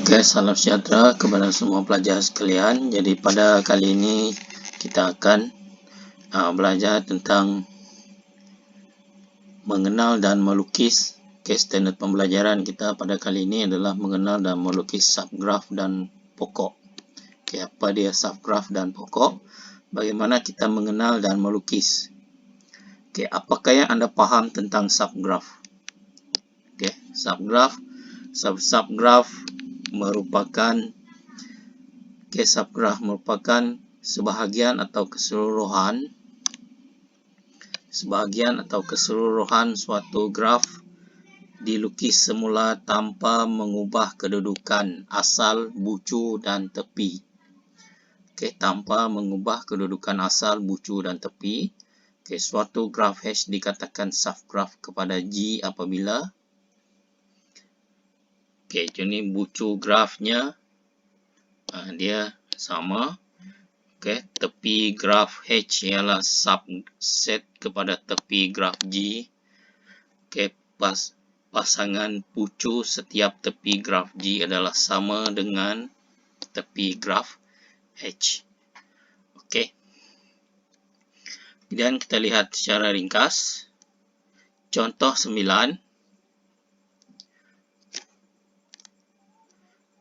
Oke, salam sejahtera kepada semua pelajar sekalian. Jadi pada kali ini kita akan belajar tentang mengenal dan melukis. Oke, standard pembelajaran kita pada kali ini adalah mengenal dan melukis subgraf dan pokok. Oke, apa dia subgraf dan pokok? Bagaimana kita mengenal dan melukis? Oke, apakah yang Anda paham tentang subgraf? Oke, subgraf merupakan subgraf merupakan sebahagian atau keseluruhan suatu graf dilukis semula tanpa mengubah kedudukan asal, bucu dan tepi. Tanpa mengubah kedudukan asal, bucu dan tepi. Suatu graf H dikatakan subgraf kepada G apabila jadi bucu grafnya dia sama. Tepi graf H ialah subset kepada tepi graf G. Pasangan bucu setiap tepi graf G adalah sama dengan tepi graf H. Kemudian kita lihat secara ringkas. Contoh 9.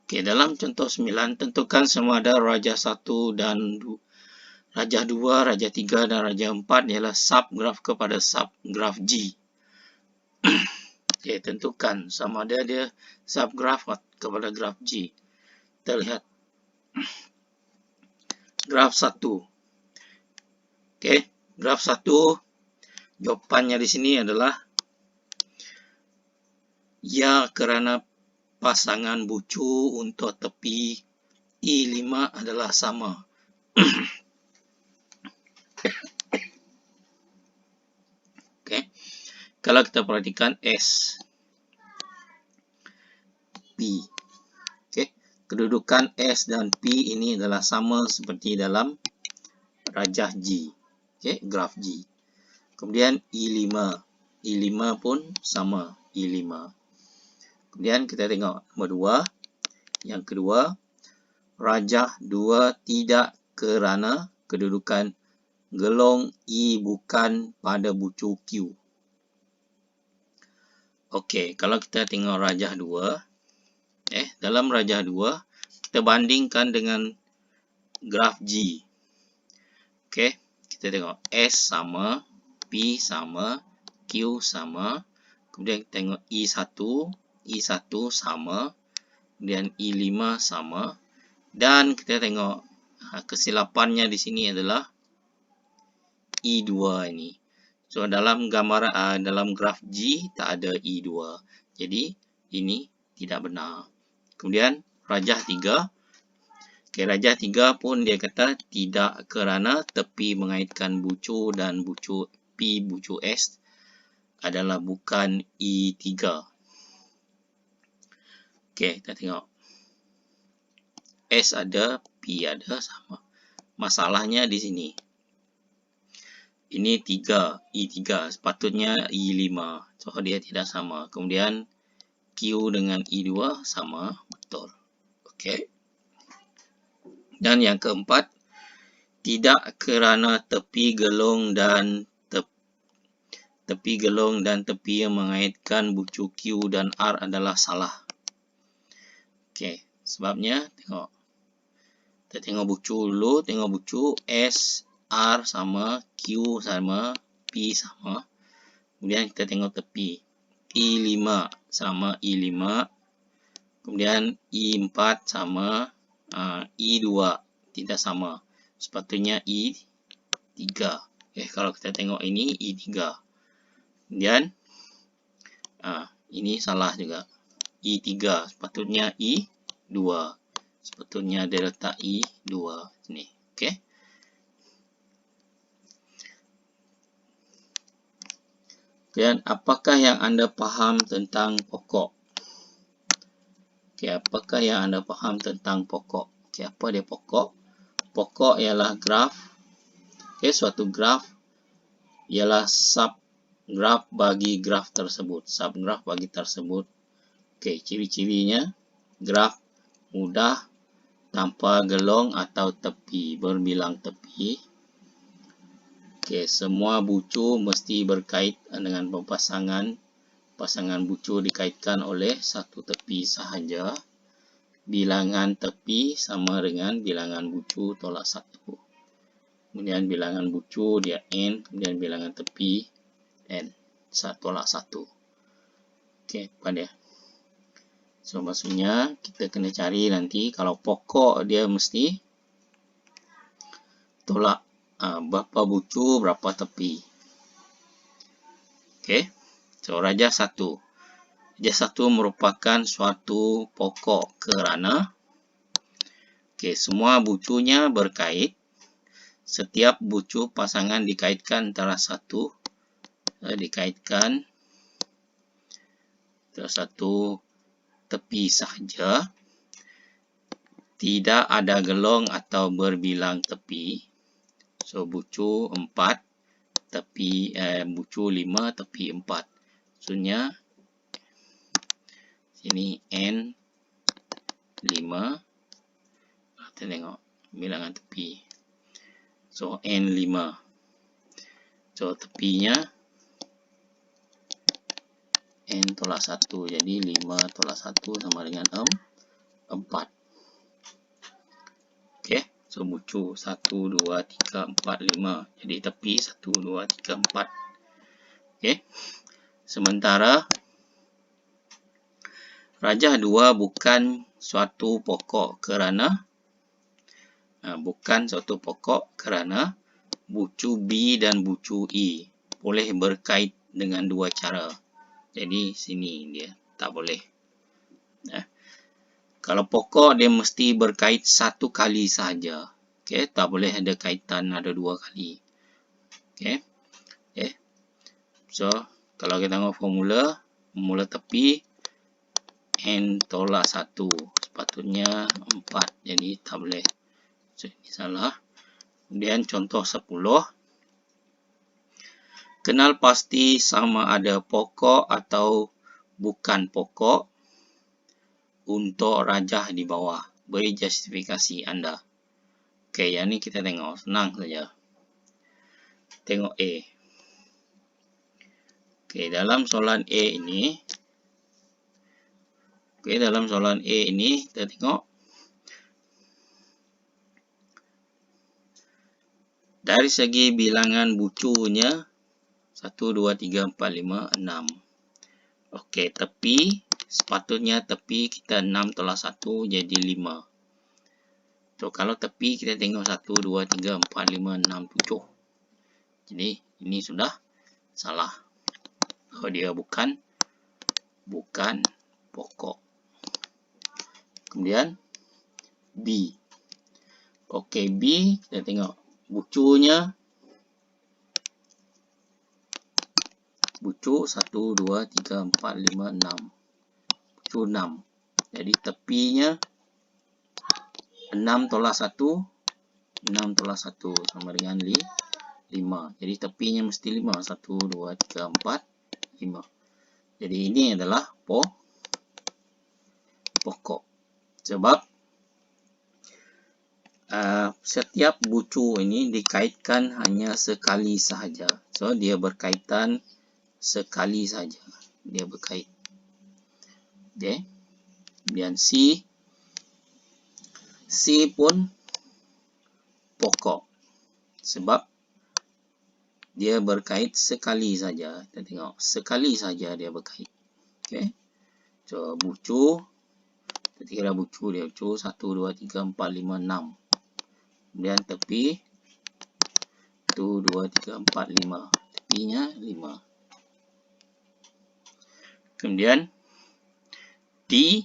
Dalam contoh 9, tentukan sama ada Raja 1 dan Raja 2, Raja 3, dan Raja 4 ialah subgraf kepada subgraf G. Tentukan sama ada dia subgraf kepada graf G. Kita lihat graf 1. Graf 1, jawapannya di sini adalah ya, kerana pasangan bucu untuk tepi I5 adalah sama. Kalau kita perhatikan S, P. Kedudukan S dan P ini adalah sama seperti dalam Rajah G. Graf G. Kemudian I5. I5 pun sama I5. Kemudian kita tengok nombor 2. Yang kedua, Rajah 2 tidak kerana kedudukan gelong I bukan pada bucu Q. Kalau kita tengok Rajah 2, dalam Rajah 2, kita bandingkan dengan graf G. Kita tengok S sama, P sama, Q sama. Kemudian kita tengok I1 sama, kemudian I5 sama, dan kita tengok kesilapannya di sini adalah I2 ini. So dalam gambaran dalam graf G tak ada I2. Jadi ini tidak benar. Kemudian Rajah 3. Rajah 3 pun dia kata tidak kerana tepi mengaitkan bucu dan bucu P, bucu S adalah bukan I3. Kita tengok. S ada, P ada, sama. Masalahnya di sini. Ini 3, I3. Sepatutnya I5. So, dia tidak sama. Kemudian, Q dengan I2 sama. Betul. Dan yang keempat, tidak kerana tepi gelong dan tepi yang mengaitkan bucu Q dan R adalah salah. Sebabnya tengok. Kita tengok bucu dulu, tengok bucu S, R sama, Q sama, P sama. Kemudian kita tengok tepi. I5 sama I5. Kemudian I4 sama, I2 tidak sama. Sepatutnya I3. Kalau kita tengok ini I3. Kemudian ini salah juga. I3 sepatutnya I2. Sepatutnya dia letak I2 sini. Dan apakah yang Anda faham tentang pokok? Apakah yang Anda faham tentang pokok? Apa dia pokok? Pokok ialah graf. Suatu graf ialah subgraf bagi graf tersebut. Subgraf bagi tersebut. Ciri-cirinya, graf mudah tanpa gelong atau tepi, berbilang tepi. Okey, semua bucu mesti berkait dengan pasangan bucu dikaitkan oleh satu tepi sahaja. Bilangan tepi sama dengan bilangan bucu tolak 1. Kemudian bilangan bucu dia n, kemudian bilangan tepi n, tolak 1. Okey, pada. So, maksudnya kita kena cari nanti kalau pokok dia mesti tolak berapa bucu, berapa tepi. Okey. So, rajah 1. Rajah 1 merupakan suatu pokok kerana semua bucunya berkait. Setiap bucu pasangan dikaitkan antara satu tepi sahaja. Tidak ada gelong atau berbilang tepi. So, bucu 4, tepi bucu 5, tepi 4. Maksudnya sini n 5. Kita tengok bilangan tepi. So, n 5. So, tepinya n tolak 1. Jadi 5 tolak 1 sama dengan 4. Okey. So, bucu 1, 2, 3, 4, 5. Jadi tepi 1, 2, 3, 4. Okey. Sementara rajah 2 bukan suatu pokok kerana bucu B dan bucu E boleh berkait dengan dua cara. Jadi sini dia tak boleh. Kalau pokok dia mesti berkait satu kali saja. Okey, tak boleh ada kaitan ada dua kali. Okey. So, kalau kita tengok formula tepi n tolak 1 sepatutnya 4. Jadi tak boleh. So, ini salah. Kemudian contoh 10. Kenal pasti sama ada pokok atau bukan pokok untuk rajah di bawah. Beri justifikasi anda. Okey, yang ni kita tengok. Senang saja. Tengok A. Okey, dalam soalan A ini. Kita tengok. Dari segi bilangan bucunya 1, 2, 3, 4, 5, 6. Okey, tepi. Sepatutnya tepi kita 6 tolak 1 jadi 5. So, kalau tepi kita tengok 1, 2, 3, 4, 5, 6, 7. Jadi, ini sudah salah. So, dia bukan pokok. Kemudian, B. Okey, B kita tengok. Bucunya. Bucu 1, 2, 3, 4, 5, 6. Bucu 6. Jadi tepinya 6 tolak 1. 6 tolak 1 sama dengan 5. Jadi tepinya mesti 5. 1, 2, 3, 4, 5. Jadi ini adalah pokok. Sebab setiap bucu ini dikaitkan hanya sekali sahaja. So, dia berkaitan sekali saja. Dia berkait. Okey. Kemudian C. C pun pokok. Sebab dia berkait sekali saja. Kita tengok. Sekali saja dia berkait. Okey. So, bucu. Kita kira bucu dia. Bucu 1, 2, 3, 4, 5, 6. Kemudian tepi. 1, 2, 3, 4, 5. Tepinya 5. Kemudian D.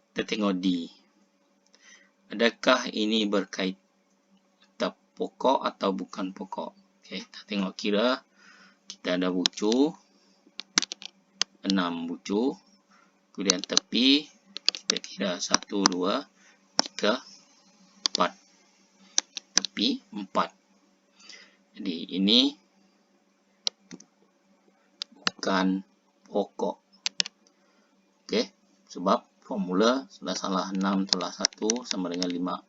Kita tengok D. Adakah ini berkait pokok atau bukan pokok? Okey, kita tengok kira. Kita ada bucu. 6 bucu. Kemudian tepi. Kita kira 1, 2, 3, 4. Tepi 4. Jadi ini bukan pokok. Okey, sebab formula sudah salah. 6 tolak 1 sama dengan 5.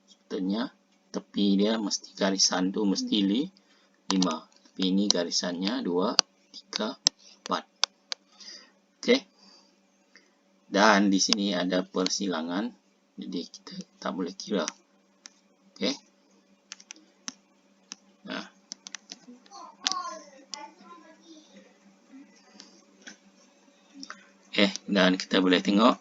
Sebetulnya tepi dia mesti garisan tu mesti 5. Tapi ini garisannya 2, 3, 4. Okey. Dan di sini ada persilangan. Jadi kita tak boleh kira. Okey. Nah. Dan kita boleh tengok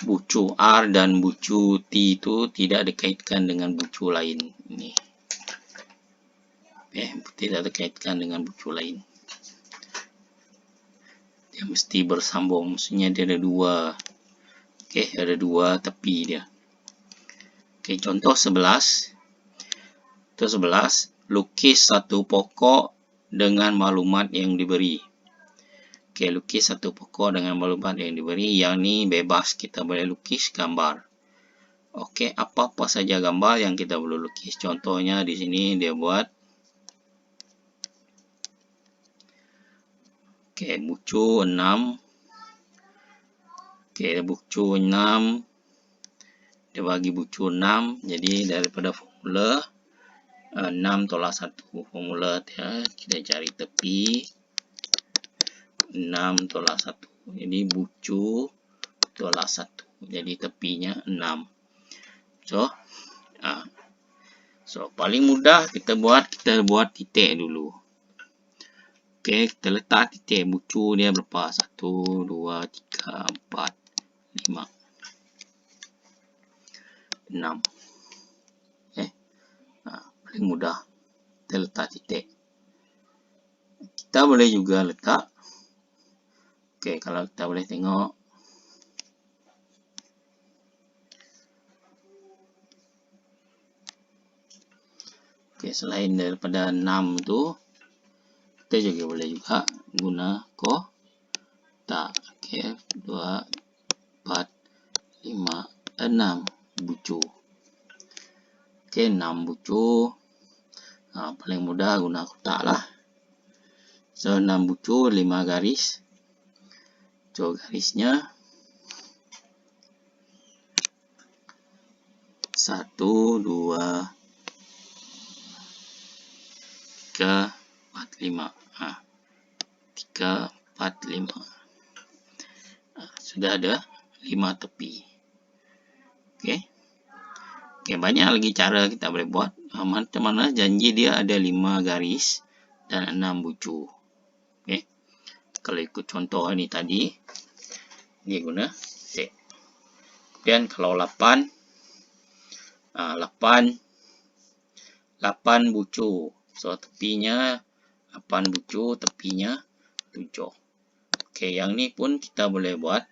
bucu R dan bucu T itu tidak dikaitkan dengan bucu lain. Ini. Tidak dikaitkan dengan bucu lain. Dia mesti bersambung. Maksudnya dia ada dua. Ada dua tepi dia. Contoh 11. Contoh 11. Lukis satu pokok dengan maklumat yang diberi. Lukis satu pokok dengan maklumat yang diberi. Yang ni bebas, kita boleh lukis gambar. Apa-apa saja gambar yang kita boleh lukis. Contohnya di sini dia buat bucu 6. Bucu 6. Dia bagi bucu 6. Jadi daripada formula 6 tolak 1. Formula dia kita cari tepi. 6 tolak 1. Jadi bucu tolak 1. Jadi tepinya 6. So paling mudah kita buat titik dulu. Kita letak titik. Bucu dia berapa? 1, 2, 3, 4, 5, 6. Paling mudah kita letak titik. Kita boleh juga letak. Kalau kita boleh tengok. Selain daripada 6 tu, kita juga boleh guna kotak. 2, 4, 5, 6 bucu. 6 bucu. Paling mudah guna kotak lah. So 6 bucu, 5 garis. So garisnya 1, 2, 3, 4, 5. 3, 4, 5. Sudah ada 5 tepi. Banyak lagi cara kita boleh buat. Macam mana janji dia ada 5 garis dan 6 bucu. Kalau ikut contoh ini tadi, dia guna set. Kemudian kalau 8 bucu. So tepinya 8 bucu, tepinya 7. Yang ni pun kita boleh buat.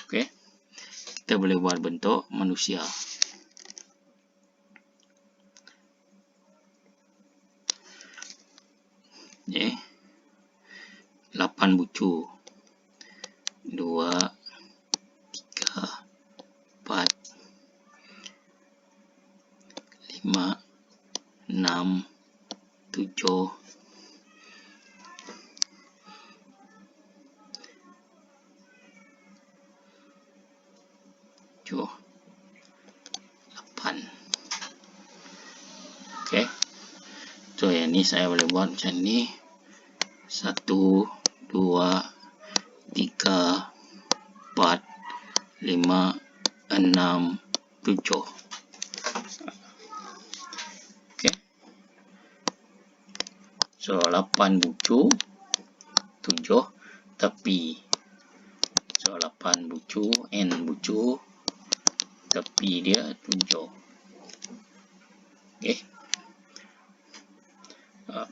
Kita boleh buat bentuk manusia. 8 bucu. 2, 3, 4, 5, 6, 7. 8. So yang ni saya boleh buat macam ni. 1, 2, 3, 4, 5, 6, 7. So 8 bucu, 7 tepi. So 8 bucu, N bucu, tepi dia 7.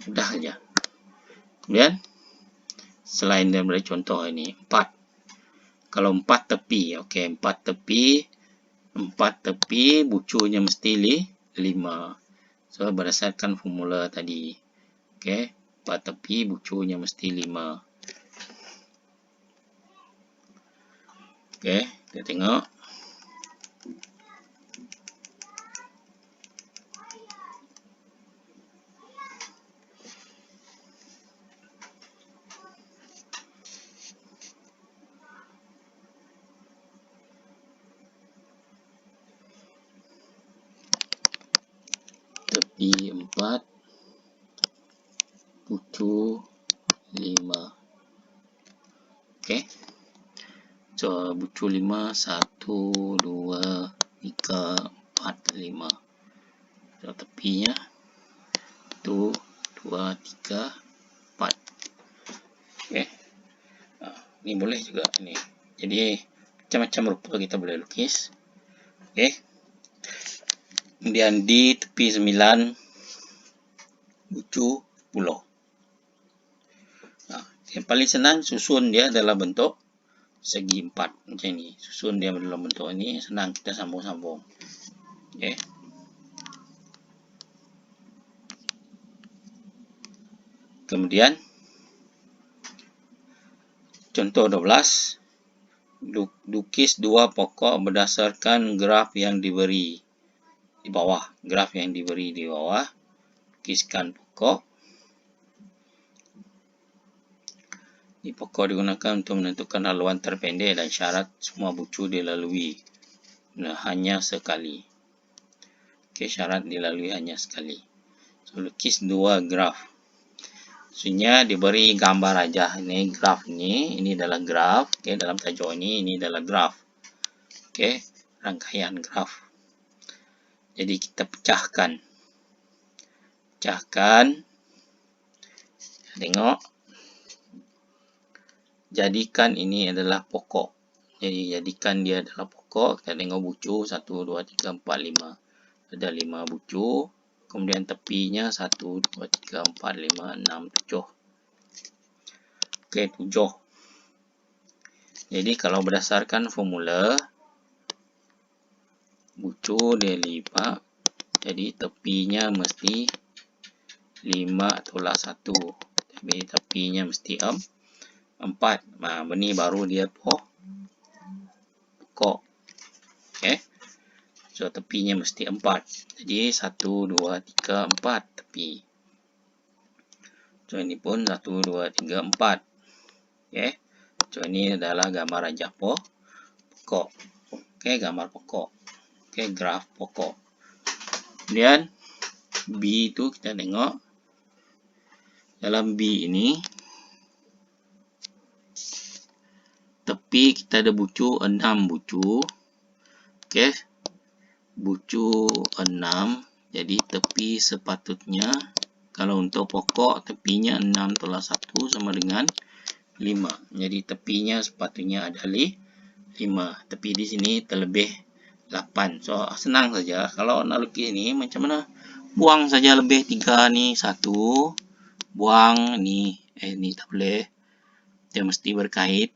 Mudah saja. Kemudian selain daripada contoh ini 4. Kalau 4 tepi, 4 tepi bucunya mesti 5. So berdasarkan formula tadi. 4 tepi bucunya mesti 5. Kita tengok. B4 bucu 5. Okey. So bucu 5 1 2 3 4 5. So tepinya 1 2 3 4. Okey. Ni boleh juga ni. Jadi macam-macam rupa kita boleh lukis. Okey. Kemudian di tepi 9 bucu 10. Yang paling senang susun dia dalam bentuk segi 4 macam ni. Susun dia dalam bentuk ini senang, kita sambung-sambung. Okey. Kemudian contoh 12, lukis dua pokok berdasarkan graf yang diberi di bawah. Graf yang diberi di bawah. Lukiskan pokok. Ini pokok digunakan untuk menentukan haluan terpendek dan syarat semua bucu dilalui hanya sekali. Okey, syarat dilalui hanya sekali. So, lukis dua graf. Maksudnya diberi gambar aja. Ini graf ni, ini adalah graf. Okey, dalam tajuk ini adalah graf. Okey, rangkaian graf. Jadi kita pecahkan. Tengok. Jadikan ini adalah pokok. Jadi jadikan dia adalah pokok. Kita tengok bucu 1 2 3 4 5. Ada 5 bucu. Kemudian tepinya 1 2 3 4 5 6 7. Okey, 7. Jadi kalau berdasarkan formula bucu dia lipat, jadi tepinya mesti 5 tolak 1. Tapi tepinya mesti 4. Ini baru dia pokok. Okey. So tepinya mesti 4. Jadi 1 2 3 4 tepi. So ini pun 1 2 3 4. Okey. So ini adalah gambar rajah pokok. Okey, gambar pokok. Okey, graf pokok. Kemudian B itu kita tengok. Dalam B ini tepi kita ada bucu 6 bucu. Okey. Bucu 6. Jadi tepi sepatutnya kalau untuk pokok tepinya 6 tolak 1 sama dengan 5. Jadi tepinya sepatutnya ada 5. Tepi di sini terlebih 8. So senang saja. Kalau nak lukis ni macam mana? Buang saja lebih 3 ni 1. Buang ni. Ni tak boleh. Dia mesti berkait.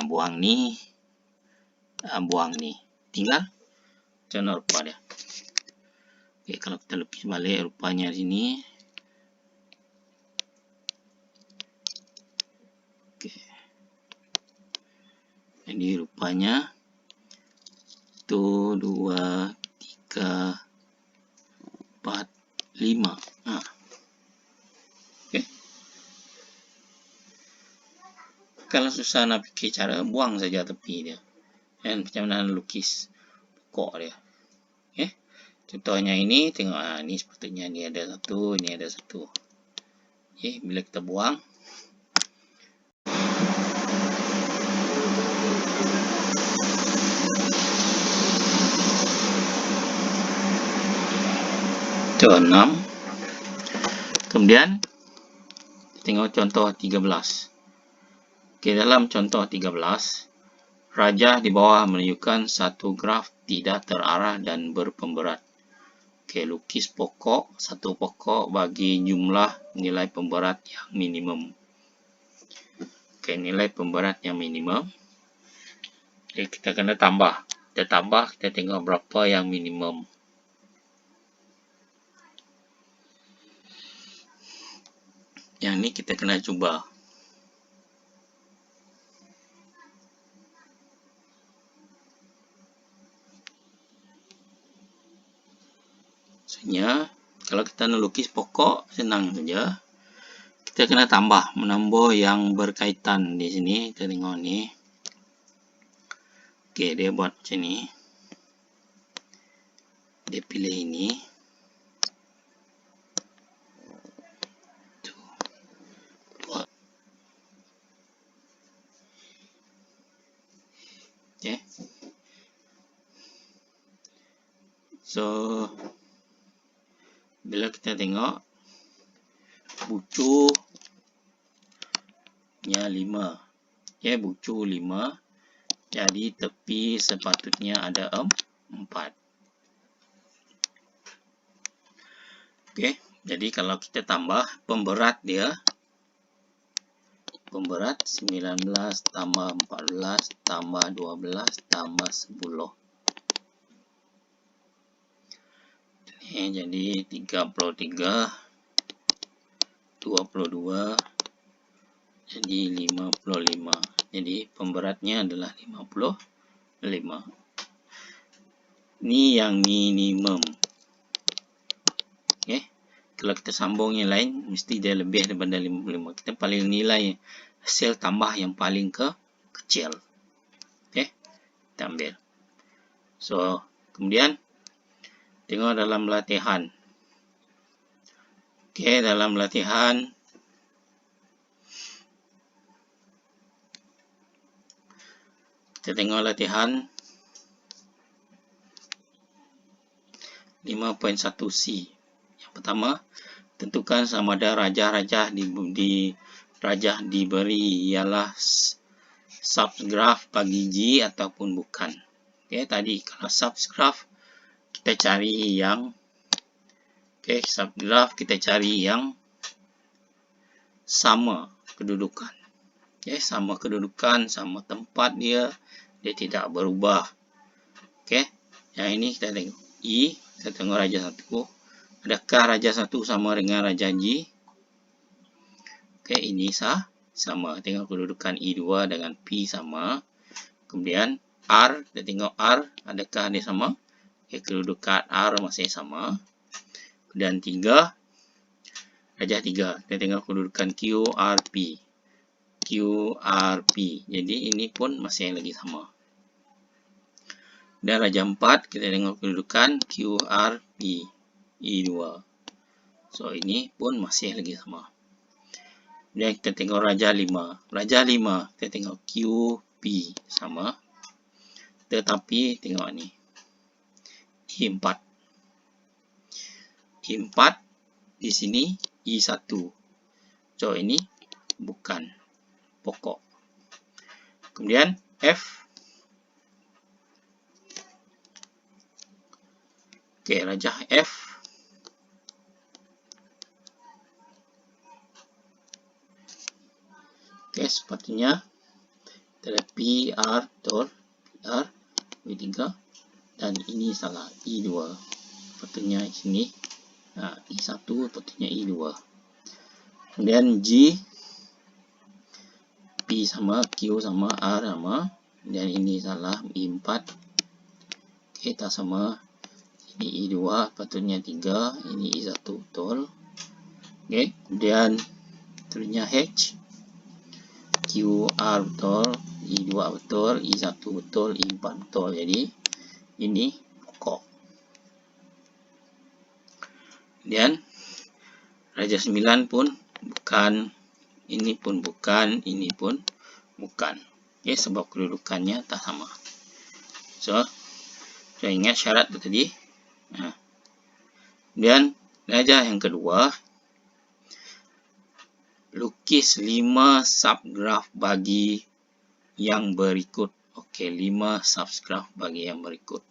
Buang ni. Buang ni. Tinggal macam mana rupa dia. Okey, kalau kita lukis balik rupanya di sini. Okey. Jadi rupanya 1 2 3 4 5. Okey. Kalau susah nak fikir cara, buang saja tepi dia. Dan macam mana lukis pokok dia. Okey. Contohnya ini, tengok ni sepatutnya ni ada satu, ni ada satu. Okey, bila kita buang itu 6. Kemudian tengok contoh 13. Okey, dalam contoh 13 rajah di bawah menunjukkan satu graf tidak terarah dan berpemberat. Okey, lukis pokok, satu pokok bagi jumlah nilai pemberat yang minimum. Okey, nilai pemberat yang minimum. Okey, kita kena tambah. Kita tengok berapa yang minimum. Yang ni kita kena cuba. Maksudnya, kalau kita nak lukis pokok, senang saja. Kita kena menambah yang berkaitan di sini. Kita tengok ni. Okey, dia buat macam ni. dia pilih ini. Okay. So bila kita tengok bucunya 5, okay, bucu 5, jadi tepi sepatutnya ada 4. Okay. Jadi kalau kita tambah pemberat dia, pemberat 19 tambah 14 tambah 12 tambah 10. Jadi 33, 22, jadi 55. Jadi pemberatnya adalah 55. Ini yang minimum. Okay. Kalau kita sambung yang lain, mesti dia lebih daripada 55. Kita paling nilai hasil tambah yang paling kecil. Okay. Kita ambil. So, kemudian tengok dalam latihan. Okay, dalam latihan kita tengok latihan 5.1c. Yang pertama, tentukan sama ada rajah diberi ialah subgraf bagi G ataupun bukan. Okay, tadi kalau subgraf kita cari yang subgraf kita cari yang sama kedudukan. Okay, sama kedudukan, sama tempat dia tidak berubah. Okay, yang ini kita tengok I, kita tengok raja 1. Adakah raja 1 sama dengan raja G? Okay, ini sama. Tengok kedudukan I2 dengan P sama. Kemudian R, kita tengok R, adakah dia sama? Okay, kedudukan R masih sama. Dan 3, raja 3. Kita tengok kedudukan QRP. Jadi ini pun masih lagi sama. Dan raja 4, kita tengok kedudukan QRP. I2. So, ini pun masih lagi sama. Dan kita tengok raja 5. Raja 5, kita tengok QP sama. Tetapi, tengok ni. I4. I4 di sini I1. So ini bukan pokok. Kemudian F. Oke, raja F. Oke, sepatutnya ada PR PR W3 dan ini salah I2. Sepatutnya sini. Nah, I1 patutnya I2. Kemudian G, P sama, Q sama, R sama. Dan ini salah, I4. Oke, tak sama. Ini I2, patutnya 3. Ini I1 betul. Oke, kemudian patutnya H, Q, R betul. I2 betul, I1 betul, I4 betul. Jadi, ini pokok. Kemudian raja 9 pun bukan, ini pun bukan, ini pun bukan. Okay, sebab kedudukannya tak sama. So ingat syarat itu tadi. Kemudian raja yang kedua, lukis 5 subgraf bagi yang berikut. Okey, 5 subgraf bagi yang berikut.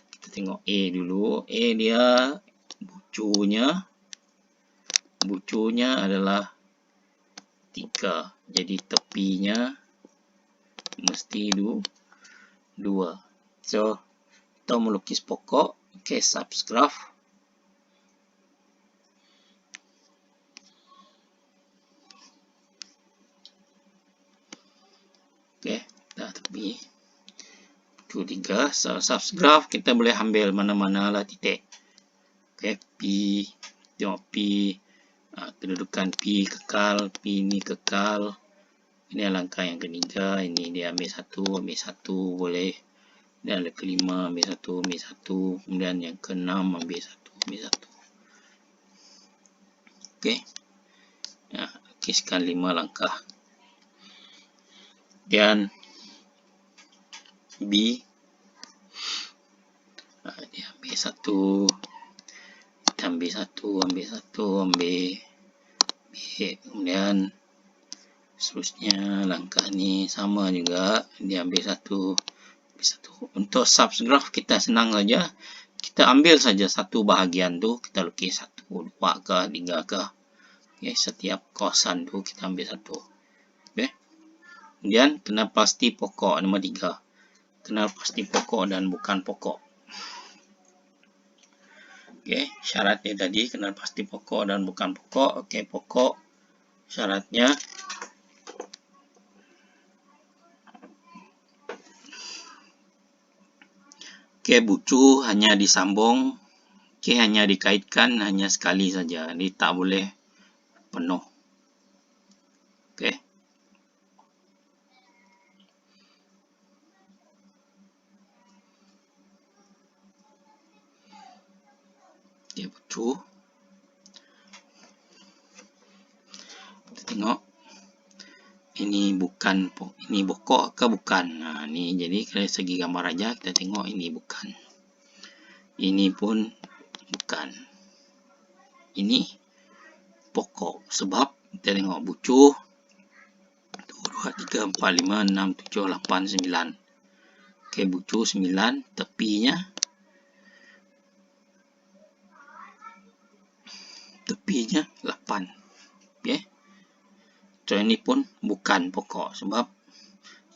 Kita tengok A dulu. A dia bucunya adalah 3. Jadi tepinya mesti 2. So, kita melukis pokok. Okey, subgraf. Okey, dah tepi. 3. So, subgraf kita boleh ambil mana-mana lah titik. Okey, P, tengok P, kedudukan P kekal, P ni kekal. Ini langkah yang ketiga. Ini dia ambil satu boleh. Dan yang kelima ambil 1, ambil 1. Kemudian yang keenam ambil 1, ambil 1. Okey. Ya, lukiskan 5 langkah. Dan B, dia ambil 1, kita ambil 1, ambil 1, ambil B. Kemudian seterusnya langkah ni sama juga, dia ambil 1, ambil 1. Untuk subgraph kita senang saja, kita ambil saja satu bahagian tu, kita lukis 1, 2 ke 3 ke. Okay, setiap kawasan tu kita ambil 1. Okay. Kemudian kenal pasti pokok nombor 3. Kenal pasti pokok dan bukan pokok. Okay, syaratnya tadi kenal pasti pokok dan bukan pokok. Okay, pokok syaratnya bucu hanya disambung, hanya dikaitkan hanya sekali saja. Ini tak boleh penuh. Bucu. Kita tengok ini bukan, ini pokok ke bukan. Nah, ni jadi dari segi gambar aja kita tengok ini bukan. Ini pun bukan. Ini pokok sebab kita tengok bucu 1, 2, 3, 4, 5, 6, 7, 8, 9. Okey, bucu 9, tepinya 8. Okey. So ini pun bukan pokok sebab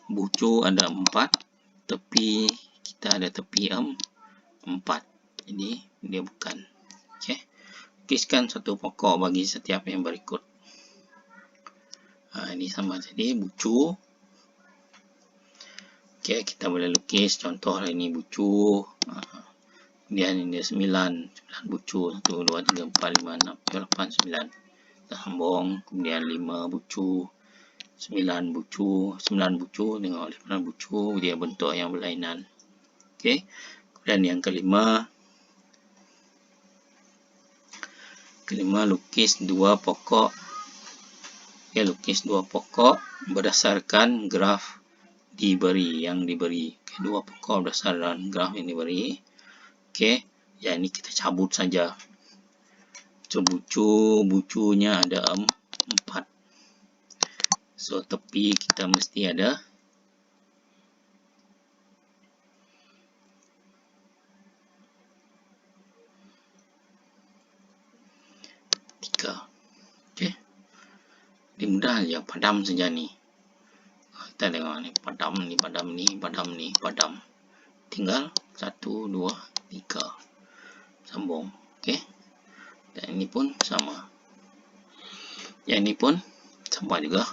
bucu ada 4, tepi kita ada tepi 4. Jadi dia bukan. Okey. Lukiskan satu pokok bagi setiap yang berikut. Ini sama tadi bucu. Okey, kita boleh lukis contoh ini bucu. Kemudian ini 9 bucu. 1, 2, 3, 4, 5, 6, 7, 8, 9. Sambung, kemudian 5 bucu, 9 bucu, tengok 9 bucu, dia bentuk yang berlainan. Okey. Kemudian yang kelima lukis 2 pokok. Okey, lukis 2 pokok berdasarkan graf yang diberi. Okey, 2 pokok berdasarkan graf yang diberi. Okey, yang ini kita cabut saja. So, bucunya ada 4. So, tepi kita mesti ada 3. Okey. Ini mudah saja, padam saja ni. Kita tengok ni, padam. Tinggal 1, 2, 3. Sambung. Okey. Dan ini pun sama. Yang ini pun sama juga.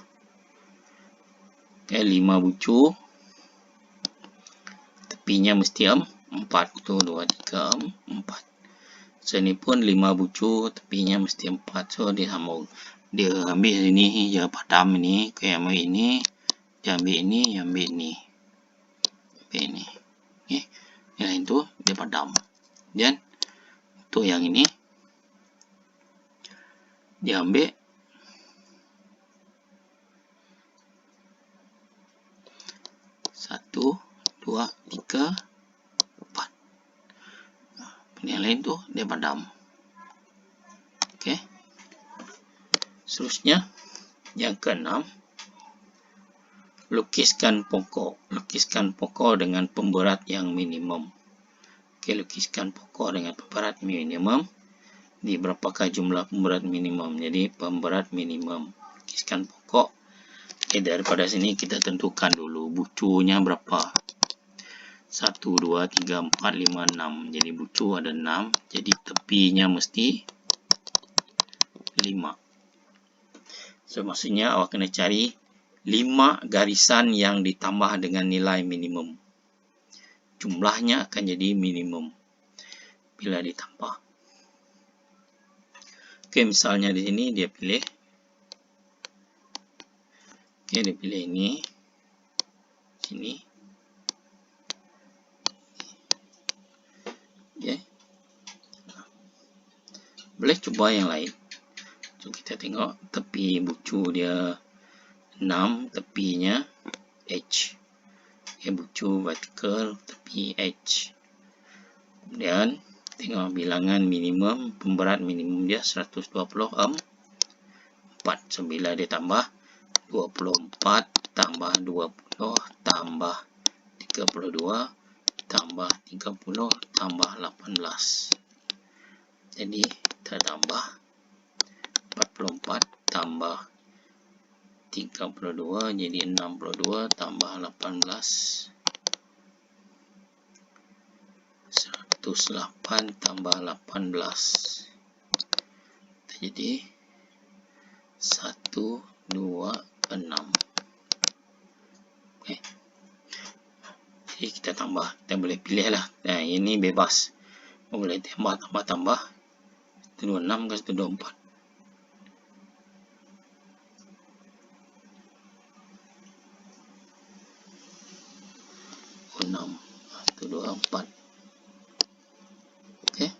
Okey, 5 bucu. Tepinya mesti 4. 1, 2, 3, 4. So, ini pun 5 bucu. Tepinya mesti 4. So, dia sambung. Dia ambil ini, dia padam ini. Okey, ambil ini. Dia ambil ini, ambil ini. Ambil ini. Okey. Yang lain tu, dia padam. Dan untuk yang ini, dia ambil 1, 2, 3, 4. Yang lain tu dia padam. Okey. Seterusnya yang keenam, lukiskan pokok. Lukiskan pokok dengan pemberat yang minimum. Okey, lukiskan pokok dengan pemberat minimum. Di berapakah jumlah pemberat minimum? Jadi pemberat minimum. Lukiskan pokok. Okey, daripada sini kita tentukan dulu bucunya berapa. 1, 2, 3, 4, 5, 6. Jadi bucu ada 6. Jadi tepinya mesti 5. So, maksudnya awak kena cari 5 garisan yang ditambah dengan nilai minimum. Jumlahnya akan jadi minimum bila ditambah. Okey, misalnya di sini dia pilih. Okey, dia pilih ini. Sini. Boleh cuba yang lain. So, kita tengok tepi bucu dia 6, tepinya H. Okay, bucu vertikal, tepi H. Kemudian tengok bilangan minimum, pemberat minimum dia 120 ohm. 4. So, bila dia tambah 24 tambah 20 tambah 32 tambah 30 tambah 18. Jadi kita tambah 44 tambah 32 jadi 62 tambah 18. 108 tambah 18. Jadi 126. Okay. Jadi kita tambah, kita boleh pilih lah. Nah, ini bebas. Boleh tambah. 126 ke 124. 124. Okey.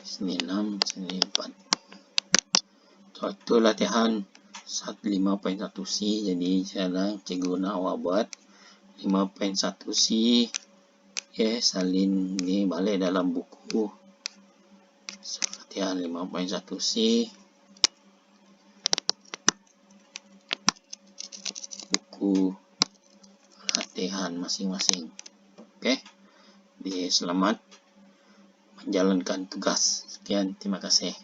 Sini 6, sini 4. So, itu latihan 5.1C. Jadi cara cikgu nak awak buat 5.1C. Okay, salin ni balik dalam buku. So, latihan 5.1C. Buku latihan masing-masing. Okey. Selamat menjalankan tugas. Sekian, terima kasih.